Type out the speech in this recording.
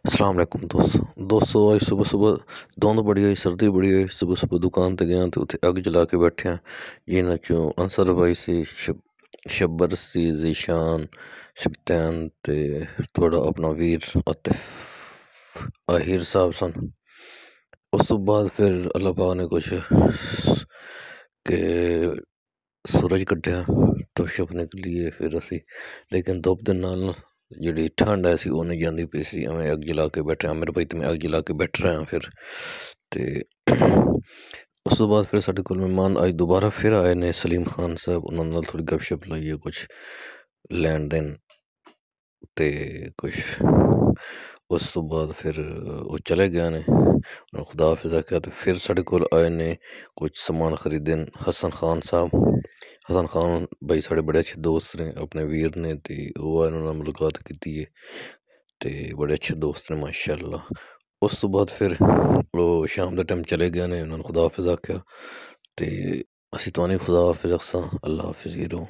अस्सलाम वालेकुम दोस्तों आज सुबह सुबह धुंध बड़ी आई सर्दी बड़ी आई सुबह सुबह दुकान ते गया तो उत्थे अग जला के बैठे हैं ये ना क्यों अंसर भाई सी शब्बर सी जीशान शब्तैन ते थोड़ा अपना वीर आतिफ आहिर साहब सन उस तो बाद फिर अल्लाह पाक ने कुछ के सूरज कट्टिया तो छुपने के लिए फिर असी लेकिन धुप दे नाल ਜਿਹੜੀ ਠੰਡ ਐ ਸੀ ਉਹ ਨਹੀਂ ਜਾਂਦੀ ਪਈ ਸੀ ਐਵੇਂ ਅੱਗ ਜਲਾ ਕੇ ਬੈਠੇ ਹਾਂ ਮੇਰੇ ਭਾਈ ਤੇ ਮੈਂ ਅੱਗ ਜਲਾ ਕੇ ਬੈਠ ਰਿਹਾ ਹਾਂ ਫਿਰ ਤੇ ਉਸ ਤੋਂ ਬਾਅਦ ਫਿਰ ਸਾਡੇ ਕੋਲ ਮਹਿਮਾਨ ਅੱਜ ਦੁਬਾਰਾ ਫਿਰ ਆਏ ਨੇ ਸਲੀਮ ਖਾਨ ਸਾਹਿਬ ਉਹਨਾਂ ਨਾਲ ਥੋੜੀ ਗੱਪਸ਼ਪ ਲਾਈਏ ਕੁਛ ਲੈਣ ਦੇਣ ਤੇ ਕੁਛ ਉਸ ਤੋਂ ਬਾਅਦ ਫਿਰ ਉਹ ਚਲੇ ਗਏ ਨੇ ਉਹਨਾਂ ਖੁਦਾ ਹਾਫਿਜ਼ ਆਖਿਆ ਤੇ ਫਿਰ ਸਾਡੇ ਕੋਲ ਆਏ ਨੇ ਕੁਛ ਸਮਾਨ ਖਰੀਦਣ ਹਸਨ ਖਾਨ ਸਾਹਿਬ हसन खान भाई साढ़े बड़े अच्छे दोस्त ने अपने वीर ने ते ओह् उन्होंने मुलाकात की है ते बड़े अच्छे दोस्त ने माशाल्लाह उस तो बाद फिर वो शाम का टाइम चले गए ने उन्होंने खुदा हाफिज आख्या ते असी तो खुदा हाफिज अक्सा अल्लाह हाफिज हीरो।